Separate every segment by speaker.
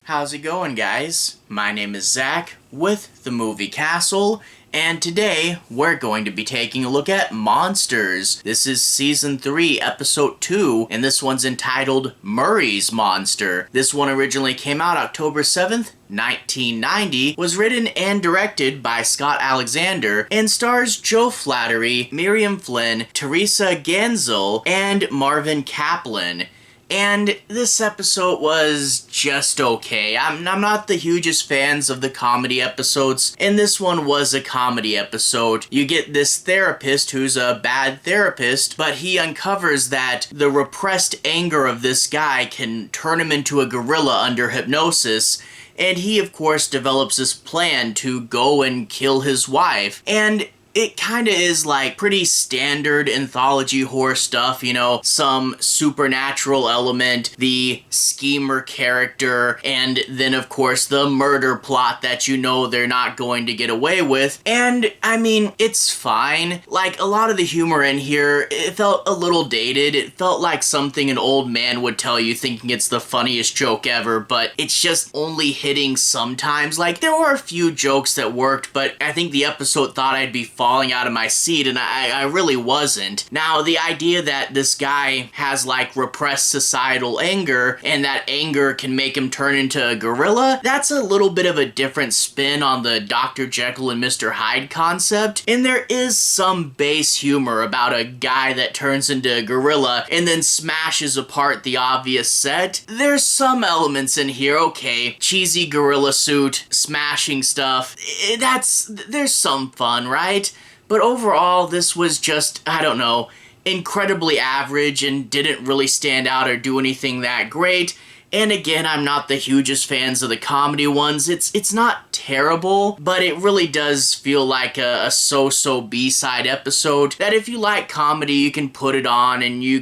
Speaker 1: How's it going, guys? My name is Zach with the Movie Castle, and today we're going to be taking a look at Monsters. This is Season 3, Episode 2, and this one's entitled Murray's Monster. This one originally came out October 7th, 1990, was written and directed by Scott Alexander, and stars Joe Flaherty, Miriam Flynn, Teresa Ganzel, and Marvin Kaplan. And this episode was just okay. I'm not the hugest fans of the comedy episodes, and this one was a comedy episode. You get this therapist who's a bad therapist, but he uncovers that the repressed anger of this guy can turn him into a gorilla under hypnosis, and he, of course, develops this plan to go and kill his wife. And it kinda is like pretty standard anthology horror stuff, you know, some supernatural element, the schemer character, and then of course the murder plot that you know they're not going to get away with. And I mean, it's fine. Like, a lot of the humor in here, it felt a little dated. It felt like something an old man would tell you thinking it's the funniest joke ever, but it's just only hitting sometimes. Like, there were a few jokes that worked, but I think the episode thought I'd be falling out of my seat, and I really wasn't. Now, the idea that this guy has like repressed societal anger and that anger can make him turn into a gorilla, that's a little bit of a different spin on the Dr. Jekyll and Mr. Hyde concept, and there is some base humor about a guy that turns into a gorilla and then smashes apart the obvious set. There's some elements in here, okay, cheesy gorilla suit, smashing stuff, there's some fun, right? But overall, this was just, I don't know, incredibly average and didn't really stand out or do anything that great. And again, I'm not the hugest fans of the comedy ones. It's not terrible, but it really does feel like a so-so B-side episode that if you like comedy, you can put it on and you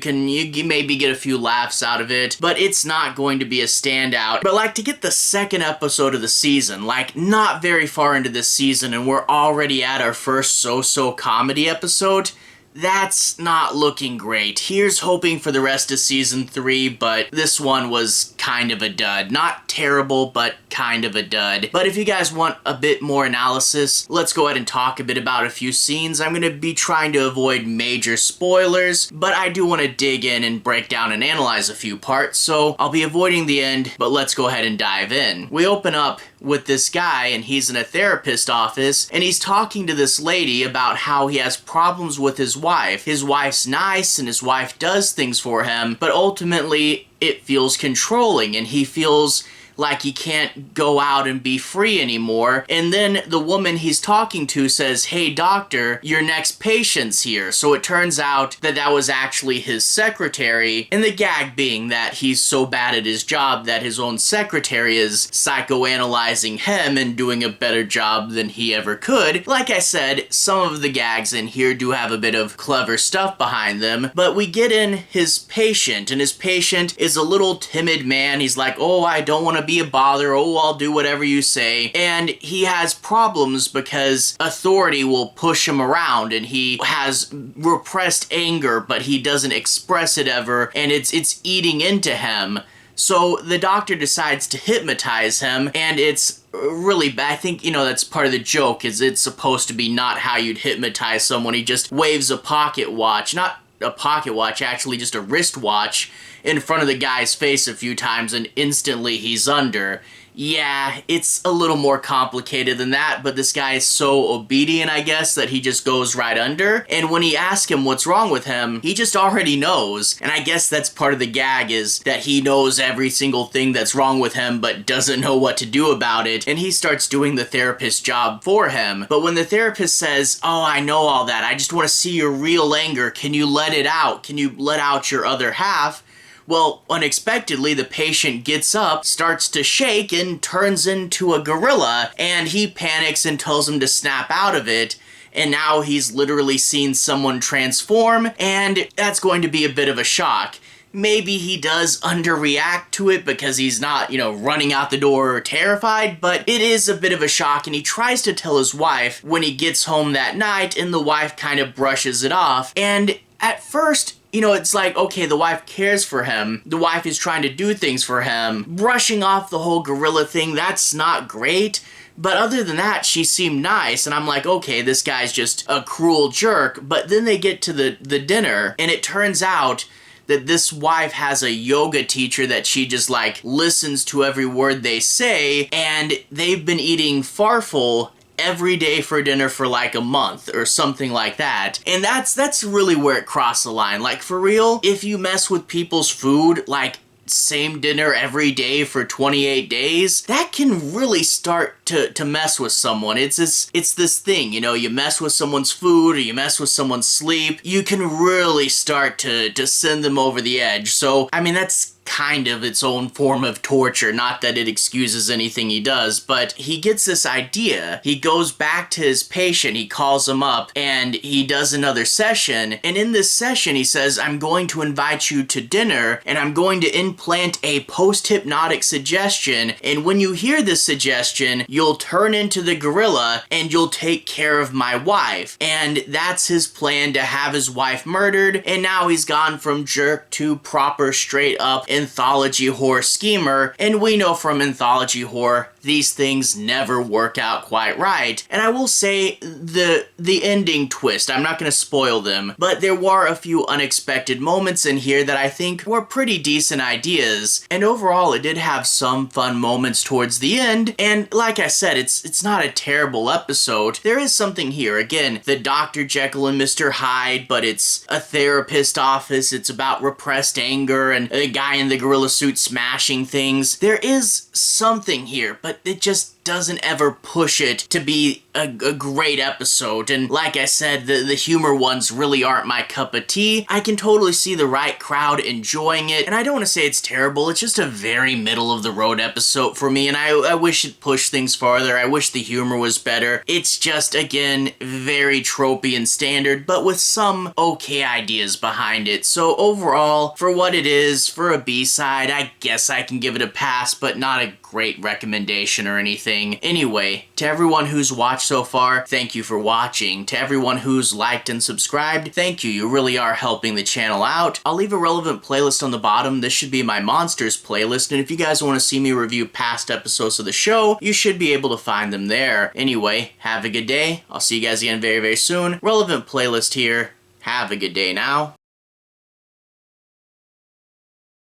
Speaker 1: maybe get a few laughs out of it, but it's not going to be a standout. But like, to get the second episode of the season, like not very far into this season, and we're already at our first so-so comedy episode, that's not looking great. Here's hoping for the rest of Season 3, but this one was kind of a dud. Not terrible, but kind of a dud. But if you guys want a bit more analysis, let's go ahead and talk a bit about a few scenes. I'm going to be trying to avoid major spoilers, but I do want to dig in and break down and analyze a few parts, so I'll be avoiding the end, but let's go ahead and dive in. We open up with this guy, and he's in a therapist office, and he's talking to this lady about how he has problems with his wife. His wife's nice, and his wife does things for him, but ultimately it feels controlling, and he feels like he can't go out and be free anymore. And then the woman he's talking to says, "Hey doctor, your next patient's here." So it turns out that that was actually his secretary, and the gag being that he's so bad at his job that his own secretary is psychoanalyzing him and doing a better job than he ever could. Like I said, some of the gags in here do have a bit of clever stuff behind them, but we get in his patient, and his patient is a little timid man. He's like, "Oh, I don't want to be a bother, oh, I'll do whatever you say," and he has problems because authority will push him around, and he has repressed anger, but he doesn't express it ever, and it's eating into him. So the doctor decides to hypnotize him, and it's really bad. I think, you know, that's part of the joke, is it's supposed to be not how you'd hypnotize someone. He just waves a pocket watch, not a pocket watch, actually just a wristwatch, in front of the guy's face a few times, and instantly he's under. Yeah, it's a little more complicated than that, but this guy is so obedient, I guess, that he just goes right under. And when he asks him what's wrong with him, he just already knows. And I guess that's part of the gag, is that he knows every single thing that's wrong with him, but doesn't know what to do about it. And he starts doing the therapist's job for him. But when the therapist says, "Oh, I know all that, I just want to see your real anger. Can you let it out? Can you let out your other half?" Well, unexpectedly, the patient gets up, starts to shake, and turns into a gorilla, and he panics and tells him to snap out of it, and now he's literally seen someone transform, and that's going to be a bit of a shock. Maybe he does underreact to it because he's not, you know, running out the door terrified, but it is a bit of a shock, and he tries to tell his wife when he gets home that night, and the wife kind of brushes it off, and at first, you know, it's like, okay, the wife cares for him. The wife is trying to do things for him. Brushing off the whole gorilla thing, that's not great. But other than that, she seemed nice, and I'm like, okay, this guy's just a cruel jerk. But then they get to the dinner, and it turns out that this wife has a yoga teacher that she just, like, listens to every word they say, and they've been eating farfel every day for dinner for like a month or something like that. And that's really where it crossed the line. Like, for real, if you mess with people's food, like, same dinner every day for 28 days, that can really start to mess with someone. It's this thing, you know, you mess with someone's food or you mess with someone's sleep, you can really start to send them over the edge. So, I mean, that's kind of its own form of torture. Not that it excuses anything he does, but he gets this idea. He goes back to his patient, he calls him up, and he does another session. And in this session, he says, I'm going to invite you to dinner, and I'm going to implant a post-hypnotic suggestion. And when you hear this suggestion, you'll turn into the gorilla, and you'll take care of my wife. And that's his plan, to have his wife murdered. And now he's gone from jerk to proper, straight up anthology horror schemer, and we know from anthology horror these things never work out quite right. And I will say the ending twist, I'm not going to spoil them, but there were a few unexpected moments in here that I think were pretty decent ideas, and overall it did have some fun moments towards the end. And like I said, it's not a terrible episode. There is something here. Again, the Dr. Jekyll and Mr. Hyde, but it's a therapist office. It's about repressed anger and a guy in the gorilla suit smashing things. There is something here, but it just doesn't ever push it to be a great episode. And like I said, the humor ones really aren't my cup of tea. I can totally see the right crowd enjoying it, and I don't want to say it's terrible. It's just a very middle of the road episode for me, and I wish it pushed things farther. I wish the humor was better. It's just, again, very tropey and standard, but with some okay ideas behind it. So overall, for what it is, for a B-side, I guess I can give it a pass, but not a great recommendation or anything. Anyway, to everyone who's watched so far, thank you for watching. To everyone who's liked and subscribed, thank you. You really are helping the channel out. I'll leave a relevant playlist on the bottom. This should be my Monsters playlist, and if you guys want to see me review past episodes of the show, you should be able to find them there. Anyway, have a good day. I'll see you guys again very, very soon. Relevant playlist here. Have a good day now.